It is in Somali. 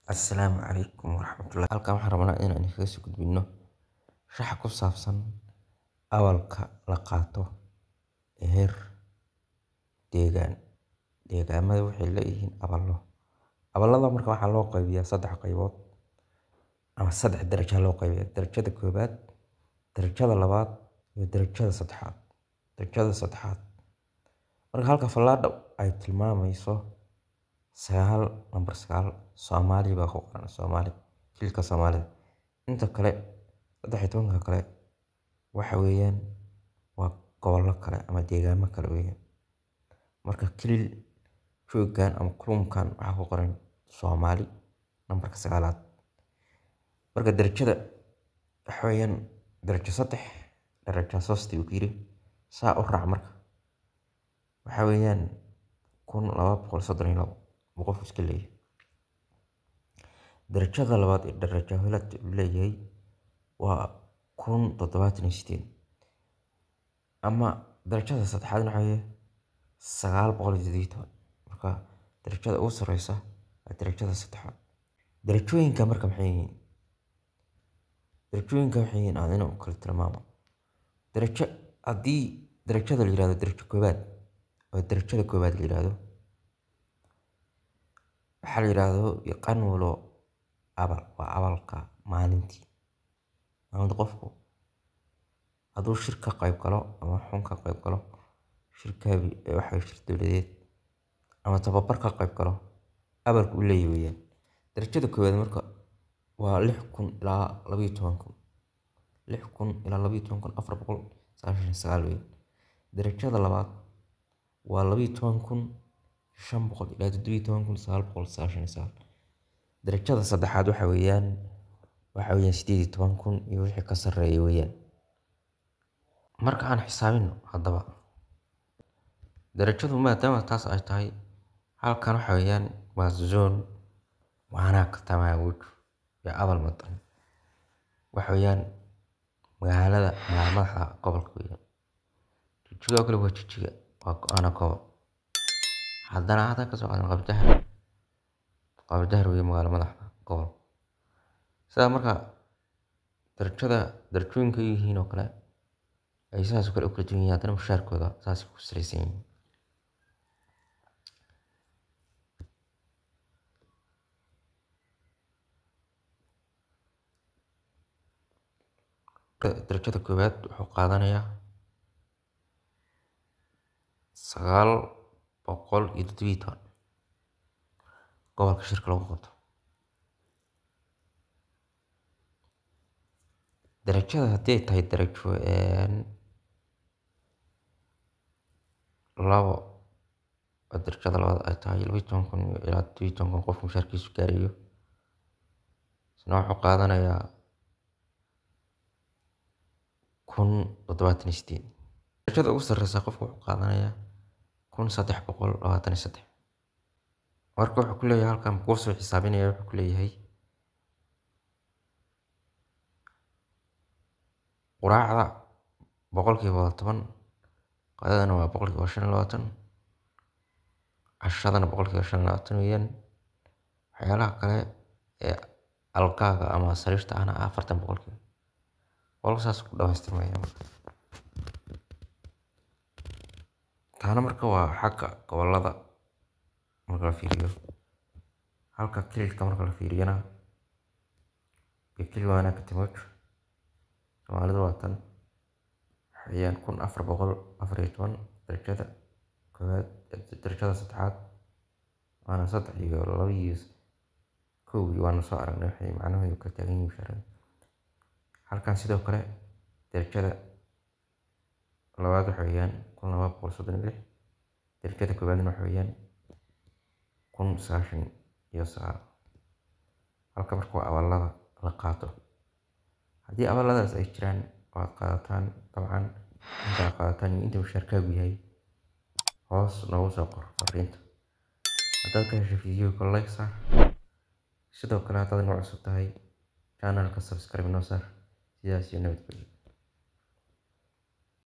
Asalaamu calaykum waraxmatullahi. Halkan waxaan rabnaa inaan kaga soo gudbino sharax ku saabsan awalka la qaato ee heer deegaan. Deegaamada waxay leeyihiin awallo. Awallada marka waxaa loo qaybiyaa saddex qaybood ama saddex darajo loo qaybiyaa. Darajada koowaad, darajada labaad, iyo darajada saddexaad. Darajada saddexaad marka halka fallaadha ay tilmaamayso number 9 Soomaali baa ku qoran. Soomaali, kilka Soomaalida. Inta kale 13 kale waxa weeyaan waa gobollo kale ama deegaamo kale weeyaan. Marka kilil joogan ama kulumkan waxa ku qoran Soomaali numberka 9aad. Marka darajada waxa weeyaan darajo 3, darajo soosti uu yiri saa u raac marka waxa weeyaan 1232 qof iska leeyahay. Darajada labaad ee darajo helaad leeyahay waa 1078 ama darajada saddexaad waxa weeye 918. marka darajada ugu sareysa waa darajada saddexaad. Darajooyinka marka maxay yihiin? Darajooyinka waxay yihiin aan u kala tilmaamo. Darajo haddii darajada la yiraahdo darajo koowaad oo darajada koowaad la yiraahdo waxa la yiraahdo yaqaan walo abal waa abalka maalintii. Maalinta qofku hadduu shirka qayb galo ama xun ka qayb galo shirkaabi waxa shir dawladeed ama tababar ka qayb galo abalku u leeyahay weeyaan. Darajada koowaad marka waa 6000 ilaa 12000. 6000 ilaa 12499 weeyaan. Darajada labaad waa 12500 ilaa 17999. Darajada saddexaad waxa weeyaan 18000 iyo wixii ka sarreeya weeyaan. Marka aan xisaabino haddaba darajadu maadaama taas ay tahay halkan waxa weeyaan waa zone waana ka tamaawud ya abal madan waxa weeyaan magaalada madaxda gobolka weeyaan. Jijjiga kale waa jijjiga waa go'aana gobol. Haddana hada ka soo qaadan qabdahar weeye magaalada madaxda gobol. Sida marka darajooyinka yihiin oo kale ay saas u kala duwan yihiin haddana mushaarkooda saas ku saleysan yihiin. Darajada koowaad wuxuu qaadanayaa 917 gobolka shirka lagu qabto. Darajada haddii ay tahay darajo labo darajada labaad ay tahay 12000 ilaa 12000 qof mushaarkiisu gaarayo isna wuxuu qaadanayaa 1078. darajada ugu sarreysa qofku wuxuu qaadanayaa 1323. marka wuxuu ku leeyahay halkan ku soo xisaabinaya wuxuu ku leeyahay quraacda 10%, qadadana waa 25%, cashadana 25% weeyaan. waxyaalaha kale ee alkaaga ama sariirta ana 40%. saas ku dhawaystirmaya taana marka waa xagga gobolada marka la fiiriyo. halka kililka marka la fiiriyana kilil waana ka timid Soomaalida waa tan waxayaan 1414 darajada koowaad. darajada saddexaad waana 3 iyo 2 iyo 1 waana soo aragnay waxay macnaheedu ka taagan yihiin mushaar. halkan sidoo kale darajada labaad waxa weeyaan 1236. darajada koowaadna waxa weeyaan 1099. halka marka waa awallada la qaato. haddii awalladaas ay jiraan oo aad qaadataan dabcan inta qaadataan inta mushaarkaagu yahay hoos noogu soo qor fariinta. haddaad ka hesho fiidiyowga like saar. sidoo kale haddaad nagu cusub tahay channelka subscribe noo saar. sidaas iyo nabadgelyo.